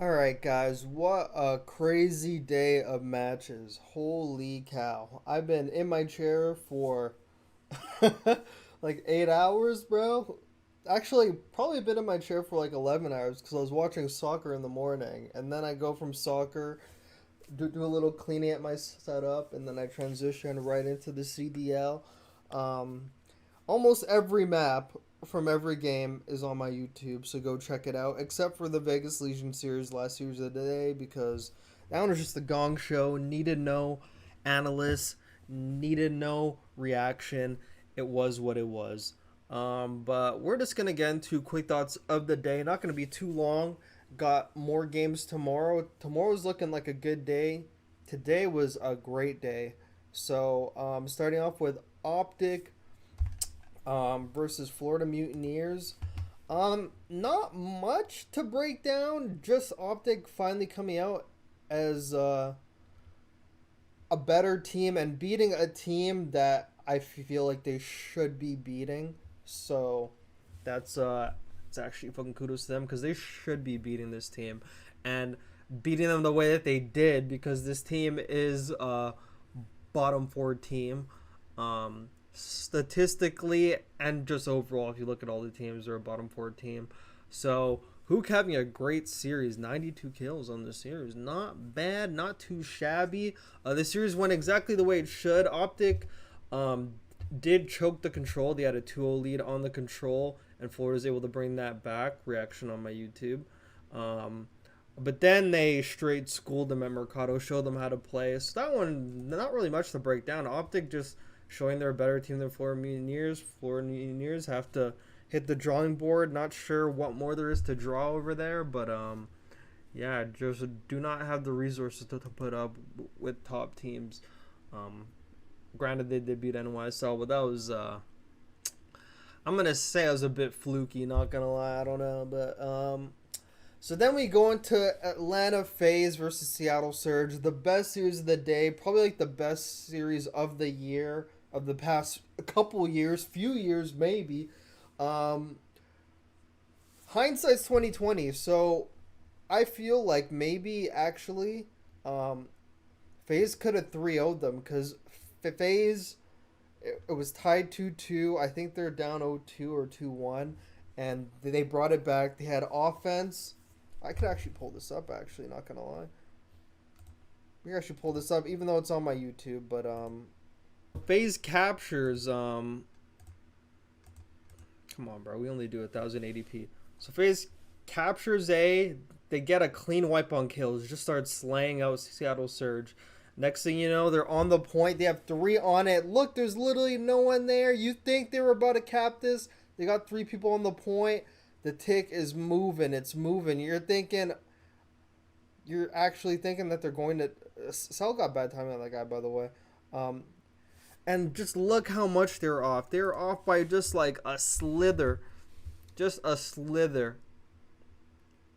Alright, guys, what a crazy day of matches. Holy cow. I've been in my chair for like 8 hours, bro. Actually, probably been in my chair for like 11 hours because I was watching soccer in the morning. And then I go from soccer, do a little cleaning at my setup, and then I transition right into the CDL. Um, Almost every map from every game is on my YouTube, so go check it out. Except for the Vegas Legion series, last series of the day, because that one was just the gong show. Needed no analysts, needed no reaction. It was what it was. But we're just gonna get into quick thoughts of the day. Not gonna be too long. Got more games tomorrow. Tomorrow's looking like a good day. Today was a great day. So starting off with OpTic versus Florida Mutineers. Not much to break down. Just OpTic finally coming out as a better team and beating a team that I feel like they should be beating. So that's it's actually fucking kudos to them because they should be beating this team and beating them the way that they did because this team is a bottom four team. Statistically and just overall, if you look at all the teams, they're a bottom four team. So Hook having a great series, 92 kills on the series, not bad, not too shabby. The series went exactly the way it should. OpTic did choke the control. They had a 2-0 lead on the control, and Florida was able to bring that back. Reaction on my YouTube. But then they straight schooled them at Mercado, showed them how to play. So that one, not really much to break down. OpTic just showing they're a better team than Florida Mutineers. Florida Mutineers have to hit the drawing board. Not sure what more there is to draw over there, but yeah, just do not have the resources to put up with top teams. Granted, they did beat NYSL, but that was I'm gonna say it was a bit fluky. Not gonna lie, I don't know, but so then we go into Atlanta FaZe versus Seattle Surge. The best series of the day, probably like the best series of the year, of the past couple years, few years maybe. Um, Hindsight's 2020, so I feel like maybe actually FaZe could have 3-0'd them because FaZe it was tied 2-2. I think they're down 0-2 or 2-1, and they brought it back. They had offense. I could actually pull this up, actually, not gonna lie. We can actually pull this up, even though it's on my YouTube, but FaZe captures come on, bro, we only do 1080p. So FaZe captures A, they get a clean wipe on kills, just start slaying out Seattle Surge. Next thing you know, they're on the point, they have 3 on it. Look, there's literally no one there. You think they were about to cap this? They got 3 people on the point. The tick is moving. It's moving. You're actually thinking that they're going to. Cell got bad timing on that guy, by the way. And just look how much they're off. They're off by just like a slither. Just a slither.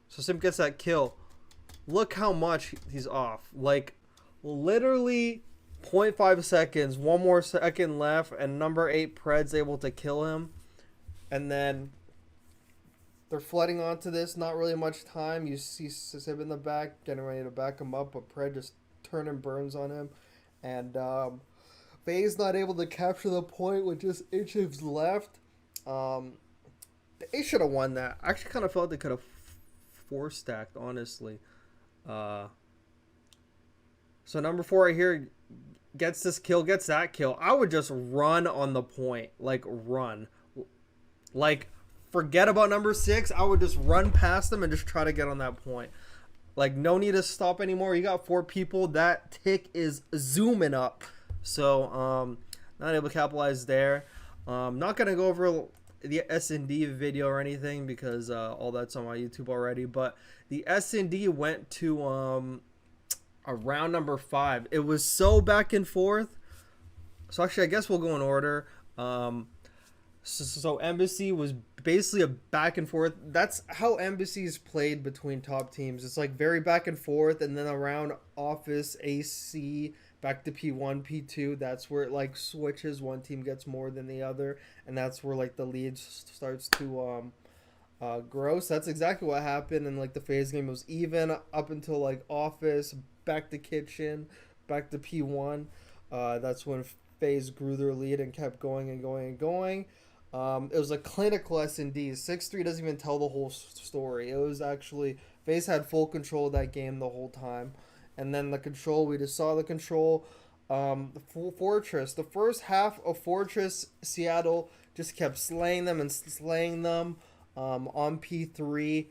So Sim gets that kill. Look how much he's off. Like, literally 0.5 seconds. One more second left. And number 8 Pred's able to kill him. And then they're flooding onto this. Not really much time. You see Sib in the back getting ready to back him up. But Pred just turning burns on him. And FaZe not able to capture the point with just inches left. They should have won that. I actually kind of felt they could have 4-stacked, honestly. So number 4 right here gets this kill, gets that kill. I would just run on the point. Like, run. Like, forget about number 6. I would just run past them and just try to get on that point. Like, no need to stop anymore. You got 4 people. That tick is zooming up. So, not able to capitalize there. Not going to go over the S&D video or anything because all that's on my YouTube already. But the S&D went to around number 5. It was so back and forth. So, actually, I guess we'll go in order. So Embassy was basically a back and forth. That's how Embassy's played between top teams. It's like very back and forth, and then around Office, AC, back to P1, P2. That's where it like switches. One team gets more than the other, and that's where like the lead starts to Gross. That's exactly what happened in like the phase game. It was even up until like office, back to kitchen, back to P1. That's when phase grew their lead and kept going and going and going. It was a clinical S&D. 6-3 doesn't even tell the whole story. It was actually phase had full control of that game the whole time. And then the control, we just saw the control. Fortress. The first half of Fortress, Seattle just kept slaying them and slaying them. On P3,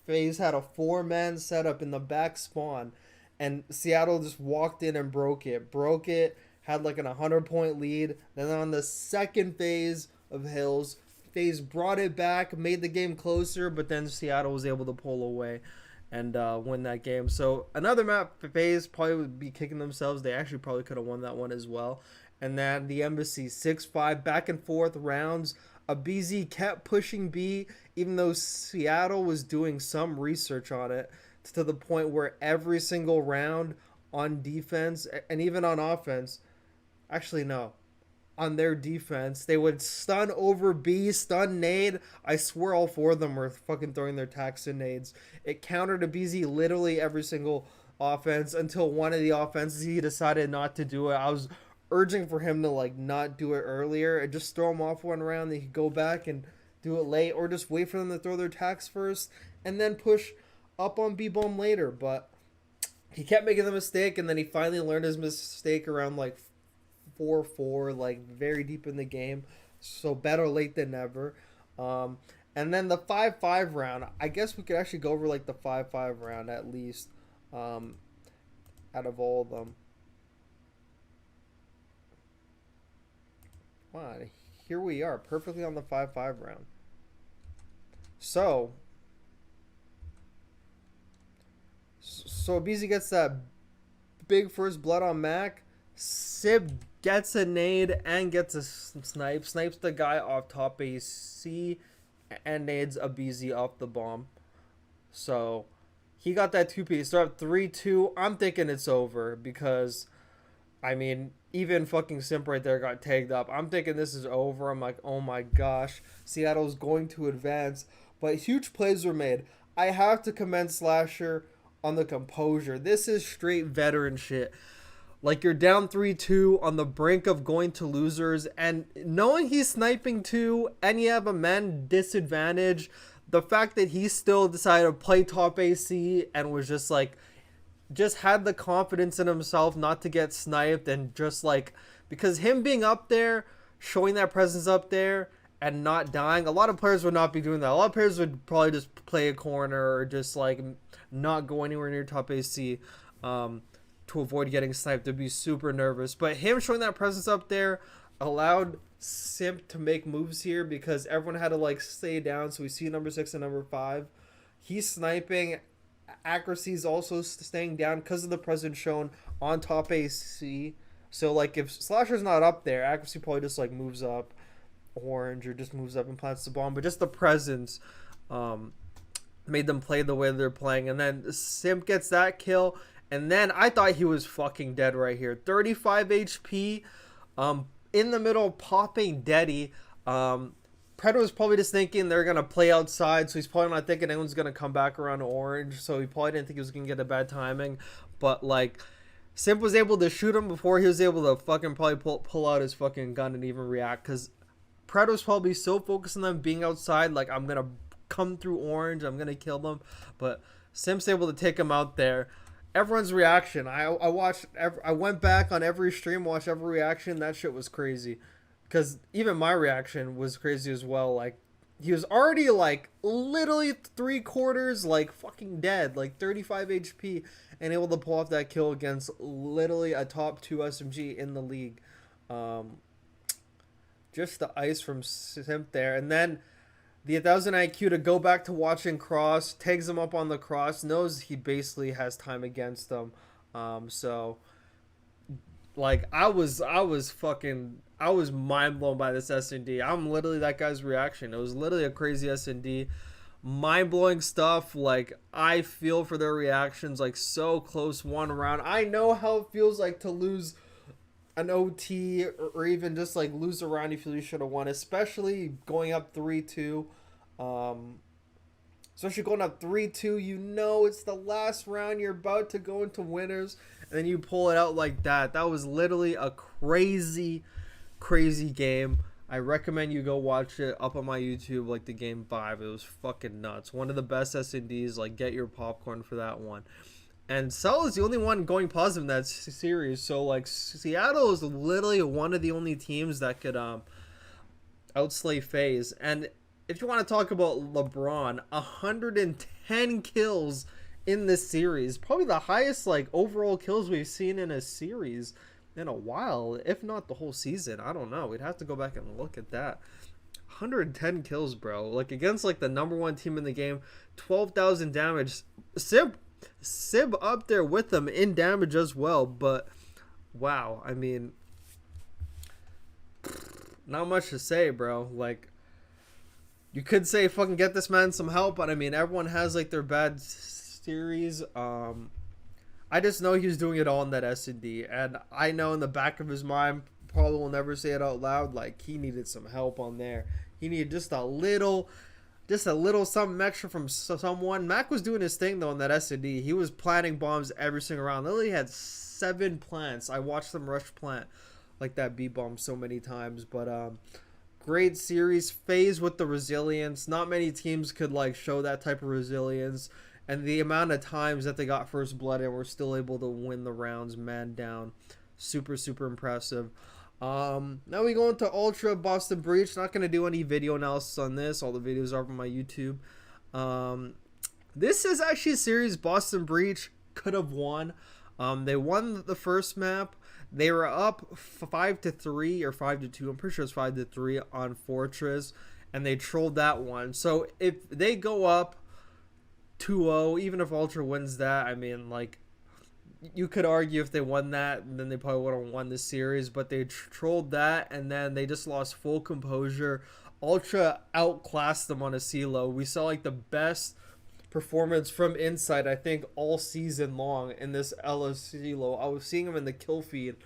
FaZe had a four-man setup in the back spawn, and Seattle just walked in and broke it, had like an 100-point lead. Then on the second phase of Hills, FaZe brought it back, made the game closer, but then Seattle was able to pull away and win that game. So another map for FaZe probably would be kicking themselves. They actually probably could have won that one as well. And then the Embassy 6-5 back and forth rounds. A BZ kept pushing B, even though Seattle was doing some research on it, to the point where every single round on defense and even on offense, actually no, on their defense, they would stun over B, stun nade. I swear all four of them were fucking throwing their tax and nades. It countered a BZ literally every single offense until one of the offenses he decided not to do it. I was urging for him to like not do it earlier and just throw him off one round. They could go back and do it late, or just wait for them to throw their tax first and then push up on B bomb later. But he kept making the mistake, and then he finally learned his mistake around like 4-4, like very deep in the game. So better late than never. And then the 5-5 round, I guess we could actually go over like the 5-5 round at least, out of all of them. Wow, here we are, perfectly on the 5-5 round. So BZ gets that big first blood on Mac. Sib gets a nade and gets a snipe. Snipes the guy off top AC and nades a BZ off the bomb. So he got that 2-piece. They're up 3-2. I'm thinking it's over because, I mean, even fucking Simp right there got tagged up. I'm thinking this is over. I'm like, oh my gosh, Seattle's going to advance. But huge plays were made. I have to commend Slasher on the composure. This is straight veteran shit. Like, you're down 3-2 on the brink of going to losers, and knowing he's sniping too, and you have a man disadvantage, the fact that he still decided to play top AC and was just like, just had the confidence in himself not to get sniped, and just like, because him being up there, showing that presence up there and not dying, a lot of players would not be doing that. A lot of players would probably just play a corner or just like not go anywhere near top AC to avoid getting sniped. They'd be super nervous. But him showing that presence up there allowed Simp to make moves here because everyone had to like stay down. So we see number 6 and number 5. He's sniping. Accuracy is also staying down because of the presence shown on top AC. So like if Slasher's not up there, accuracy probably just like moves up orange or just moves up and plants the bomb. But just the presence made them play the way they're playing. And then Simp gets that kill. And then I thought he was fucking dead right here. 35 HP in the middle, popping deady. Predator was probably just thinking they're going to play outside, so he's probably not thinking anyone's going to come back around orange, so he probably didn't think he was going to get a bad timing. But, like, Simp was able to shoot him before he was able to fucking probably pull out his fucking gun and even react, because Predator was probably so focused on them being outside, like, I'm going to come through orange, I'm going to kill them. But Simp's able to take him out there. Everyone's reaction. I watched. I went back on every stream, watched every reaction. That shit was crazy, because even my reaction was crazy as well. Like, he was already like literally 3/4 like fucking dead, like 35 HP, and able to pull off that kill against literally a top 2 SMG in the league. Just the ice from Simp there, and then the 1000 IQ to go back to watching cross, tags him up on the cross, knows he basically has time against him. So like I was mind blown by this S&D. I'm literally that guy's reaction. It was literally a crazy S&D. Mind blowing stuff. Like, I feel for their reactions, like so close one round. I know how it feels like to lose an OT or even just like lose a round you feel you should have won, especially going up 3-2. especially going up 3-2. You know it's the last round. You're about to go into winners, and then you pull it out like that. That was literally a crazy, crazy game. I recommend you go watch it up on my YouTube, like the game 5. It was fucking nuts. One of the best S&Ds. Like, get your popcorn for that one. And Cell is the only one going positive in that series. So, like, Seattle is literally one of the only teams that could outslay FaZe. And if you want to talk about LeBron, 110 kills in this series. Probably the highest, like, overall kills we've seen in a series in a while, if not the whole season. I don't know. We'd have to go back and look at that. 110 kills, bro. Like, against, like, the number 1 team in the game. 12,000 damage. Sib up there with them in damage as well. But, wow. I mean, not much to say, bro. Like, you could say fucking get this man some help. But, I mean, everyone has, like, their bad series. I just know he was doing it all in that S&D, and I know in the back of his mind, probably will never say it out loud, like, he needed some help on there. He needed just a little something extra from someone. Mac was doing his thing, though, in that S&D. He was planting bombs every single round. Literally had 7 plants. I watched them rush plant like that B-bomb so many times, but great series. FaZe with the resilience. Not many teams could, like, show that type of resilience. And the amount of times that they got first blood and were still able to win the rounds man down. Super, super impressive. Now we go into Ultra Boston Breach. Not going to do any video analysis on this. All the videos are on my YouTube. This is actually a series Boston Breach could have won. They won the first map. They were up 5-3 or 5-2. I'm pretty sure it's 5-3 on Fortress. And they trolled that one. So if they go up 2-0, even if Ultra wins that, I mean, like, you could argue if they won that, then they probably would have won this series, but they trolled that, and then they just lost full composure. Ultra outclassed them on a CeeLo. We saw, like, the best performance from Inside, I think, all season long in this Ella CeeLo. I was seeing him in the kill feed,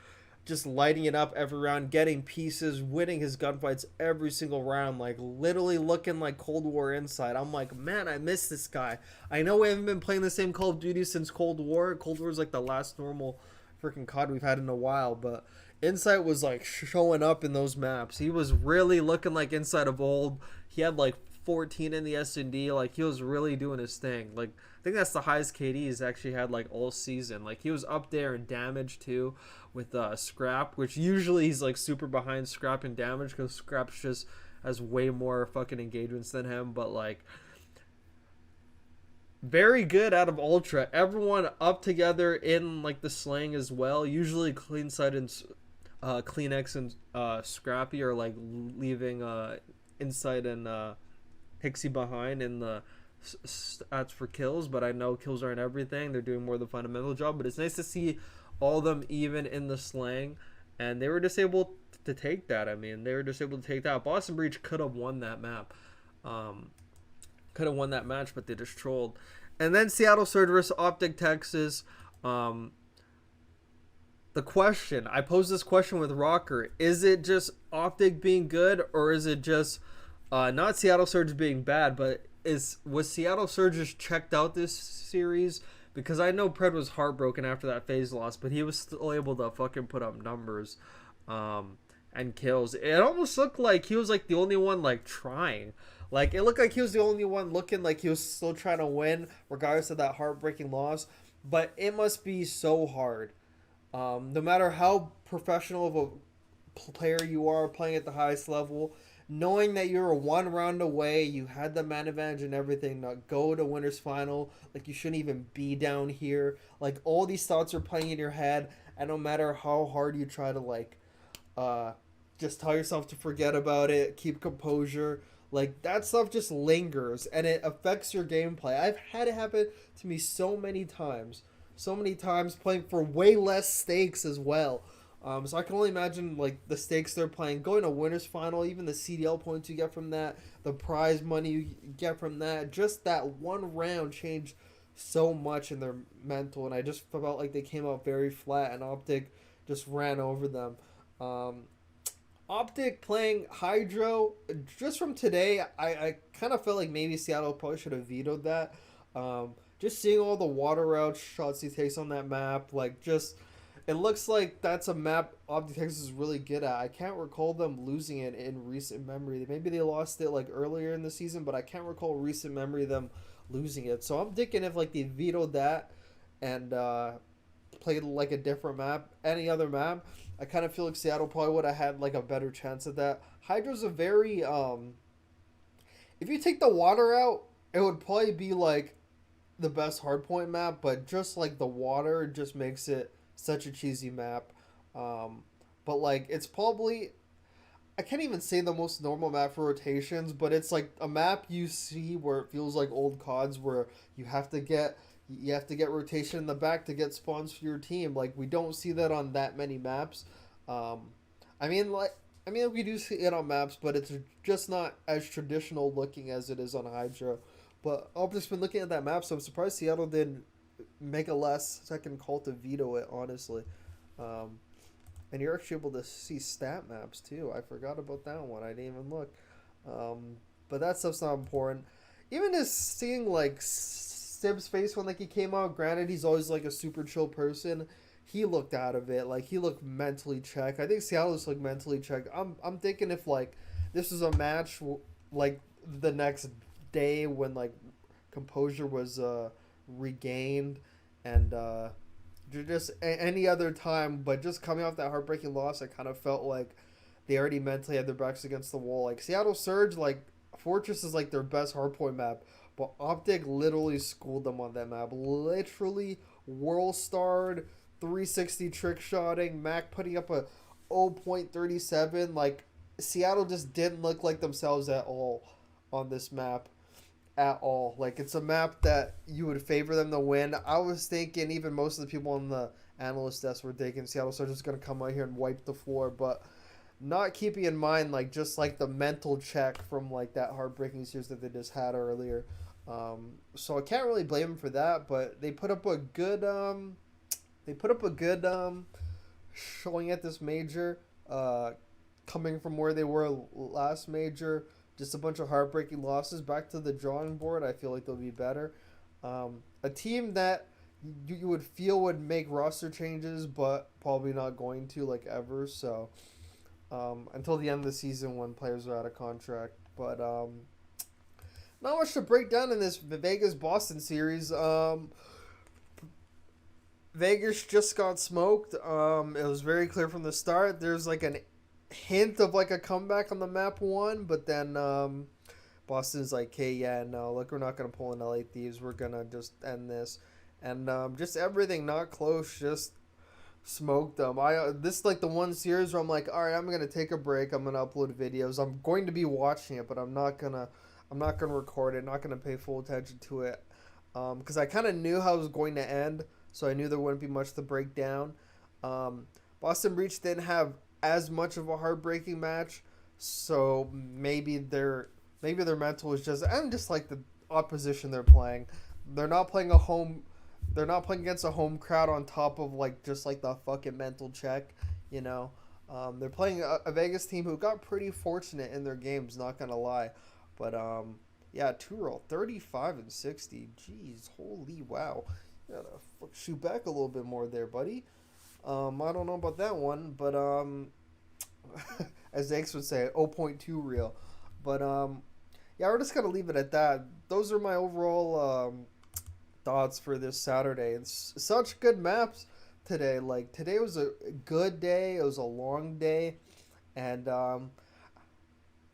just lighting it up every round, getting pieces, winning his gunfights every single round, like literally looking like Cold War Inside. I'm like, man, I miss this guy. I know we haven't been playing the same Call of Duty since Cold War. Cold War is like the last normal freaking COD we've had in a while, but Inside was like showing up in those maps. He was really looking like Inside of old. He had like 14 in the S&D. Like, he was really doing his thing. Like, I think that's the highest KD he's actually had, like, all season. Like, he was up there in damage too with Scrap, which usually he's like super behind Scrap in damage because Scrap's just has way more fucking engagements than him. But, like, very good out of Ultra. Everyone up together in, like, the slang as well. Usually Clean Side and Kleenex and Scrappy are, like, leaving Inside and Hixie behind in the stats for kills, but I know kills aren't everything. They're doing more of the fundamental job, but it's nice to see all of them even in the slang, and they were just able to take that. I mean, they were just able to take that. Boston Breach could have won that map, could have won that match, but they just trolled. And then Seattle Surge versus OpTic Texas. The question, I posed this question with Rocker, is it just OpTic being good, or is it just not Seattle Surge being bad, but was Seattle Surge just checked out this series? Because I know Pred was heartbroken after that FaZe loss, but he was still able to fucking put up numbers and kills. It almost looked like he was like the only one like trying. Like, it looked like he was the only one looking like he was still trying to win regardless of that heartbreaking loss. But it must be so hard. No matter how professional of a player you are playing at the highest level, knowing that you're one round away, you had the man advantage and everything, not go to winners final, like you shouldn't even be down here. Like, all these thoughts are playing in your head, and no matter how hard you try to, like, just tell yourself to forget about it, keep composure, like, that stuff just lingers, and it affects your gameplay. I've had it happen to me so many times playing for way less stakes as well. So I can only imagine, like, the stakes they're playing, going to winners final, even the CDL points you get from that, the prize money you get from that. Just that one round changed so much in their mental, and I just felt like they came out very flat, and OpTic just ran over them. OpTic playing Hydro. Just from today, I kind of felt like maybe Seattle probably should have vetoed that. Just seeing all the water out shots he takes on that map, like just it looks like that's a map OpTic is really good at. I can't recall them losing it in recent memory. Maybe they lost it like earlier in the season, but I can't recall recent memory of them losing it. So I'm thinking if like they vetoed that and played like a different map, any other map, I kind of feel like Seattle probably would have had like a better chance at that. Hydra's a very if you take the water out, it would probably be like the best hardpoint map, but just like the water just makes it such a cheesy map. Um, but like it's probably I can't even say the most normal map for rotations, but it's like a map you see where it feels like old CODs where you have to get you have to get rotation in the back to get spawns for your team. Like we don't see that on that many maps. Um, I mean like we do see it on maps, but it's just not as traditional looking as it is on Hydra. But I've just been looking at that map, so I'm surprised Seattle didn't make a last second call to veto it. Honestly, um, and you're actually able to see stat maps too. I forgot about that one. I didn't even look. But that stuff's not important. Even just seeing like Sib's face when like he came out. Granted, he's always like a super chill person. He looked out of it. Like he looked mentally checked. I think Seattle just looked mentally checked. I'm thinking if like this was a match like the next day when like composure was regained and just any other time, but just coming off that heartbreaking loss, I kind of felt like they already mentally had their backs against the wall. Like Seattle Surge, like Fortress is like their best hardpoint map, but OpTic literally schooled them on that map. Literally world starred, 360 trick shotting, Mac putting up a 0.37. Like Seattle just didn't look like themselves at all on this map at all. Like it's a map that you would favor them to win. I was thinking even most of the people on the analyst desk were thinking Seattle Surge is going to come out here and wipe the floor, but not keeping in mind like just like the mental check from like that heartbreaking series that they just had earlier. So I can't really blame them for that, but they put up a good showing at this major. Coming from where they were last major, just a bunch of heartbreaking losses. Back to the drawing board. I feel like they'll be better. A team that you would feel would make roster changes, but probably not going to like ever. So until the end of the season when players are out of contract. But not much to break down in this Vegas Boston series. Vegas just got smoked. It was very clear from the start. There's like an hint of like a comeback on the map one, but then Boston's like, hey, yeah, no, look, we're not gonna pull an LA Thieves. We're gonna just end this, and just everything not close, just smoked them. I this is like the one series where I'm like, all right, I'm gonna take a break. I'm gonna upload videos. I'm going to be watching it, but I'm not gonna record it. Not gonna pay full attention to it, because I kind of knew how it was going to end, so I knew there wouldn't be much to break down. Boston Breach didn't have as much of a heartbreaking match, so maybe their mental is just and just like the opposition they're playing. They're not playing a home they're not playing against a home crowd on top of like just like the fucking mental check, you know. They're playing a Vegas team who got pretty fortunate in their games, not gonna lie. But yeah, two roll 35 and 60. Jeez, holy wow. You gotta shoot back a little bit more there, buddy. I don't know about that one, but as X would say, zero point 0.2 real. But yeah, we're just gonna leave it at that. Those are my overall thoughts for this Saturday. It's such good maps today. Like today was a good day. It was a long day, and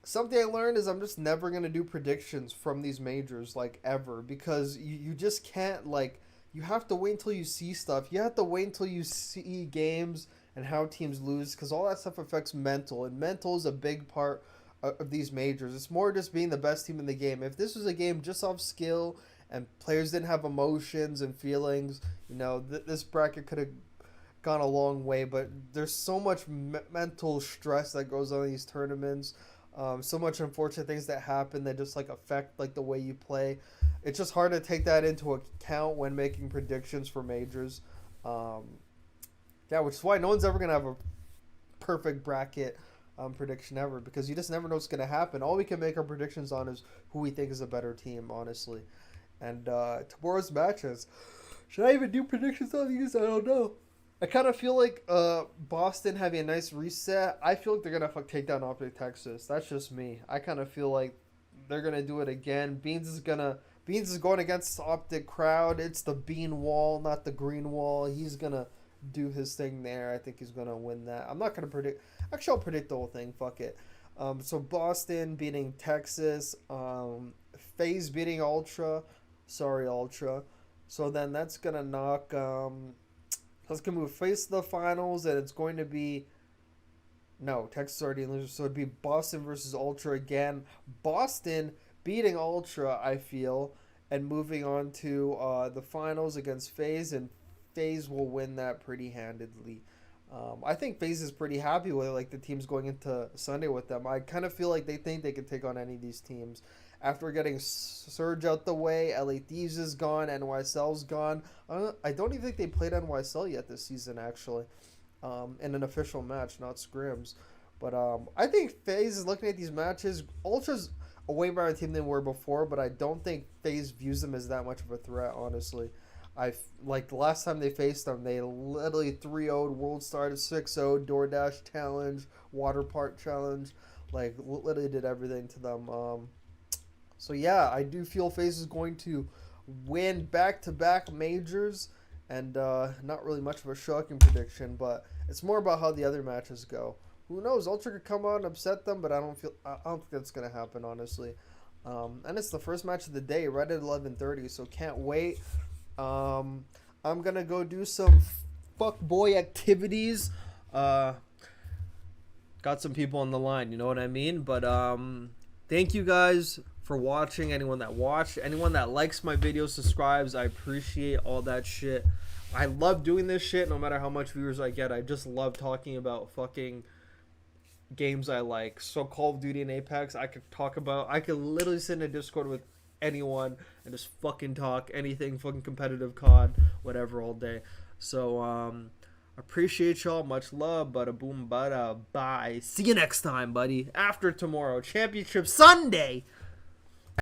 something I learned is I'm just never gonna do predictions from these majors like ever because you just can't like you have to wait until you see stuff. You have to wait until you see games and how teams lose because all that stuff affects mental, and mental is a big part of these majors. It's more just being the best team in the game. If this was a game just off skill and players didn't have emotions and feelings, you know, this bracket could have gone a long way. But there's so much mental stress that goes on in these tournaments. So much unfortunate things that happen that just like affect like the way you play. It's just hard to take that into account when making predictions for majors. Yeah, which is why no one's ever gonna have a perfect bracket prediction ever, because you just never know what's gonna happen. All we can make our predictions on is who we think is a better team, honestly. And tomorrow's matches, should I even do predictions on these? I don't know. I kind of feel like Boston having a nice reset. I feel like they're gonna take down OpTic Texas. That's just me. I kind of feel like they're gonna do it again. Beans is going against the OpTic crowd. It's the Bean Wall, not the Green Wall. He's gonna do his thing there. I think he's gonna win that. I'm not gonna predict. Actually, I'll predict the whole thing. Fuck it. So Boston beating Texas. FaZe beating Ultra. Sorry, Ultra. So then that's gonna knock. That's gonna move FaZe to the finals, and it's going to be. No, Texas already loses, so it'd be Boston versus Ultra again. Boston beating Ultra, I feel, and moving on to the finals against FaZe, and FaZe will win that pretty handedly. I think FaZe is pretty happy with like the teams going into Sunday with them. I kind of feel like they think they can take on any of these teams. After getting Surge out the way, LA Thieves is gone, NYSL's gone. I don't even think they played NYSL yet this season, actually, in an official match, not scrims. But I think FaZe is looking at these matches. Ultra's a way better team than we were before, but I don't think FaZe views them as that much of a threat, honestly. Like the last time they faced them, they literally 3-0'd World Star to 6-0, DoorDash challenge, Water Park challenge, like literally did everything to them. So yeah, I do feel FaZe is going to win back-to-back majors, and not really much of a shocking prediction, but it's more about how the other matches go. Who knows? Ultra could come out and upset them, but I don't think that's gonna happen, honestly. And it's the first match of the day, right at 11:30, so can't wait. I'm gonna go do some fuckboy activities. Got some people on the line, you know what I mean? But thank you guys for watching. Anyone that watched, anyone that likes my videos, subscribes, I appreciate all that shit. I love doing this shit no matter how much viewers I get. I just love talking about fucking games I like. So Call of Duty and Apex, I could literally sit in a Discord with anyone and just fucking talk anything, fucking competitive COD, whatever, all day. So appreciate y'all, much love, bada boom, bada bye. See you next time, buddy. After tomorrow, Championship Sunday.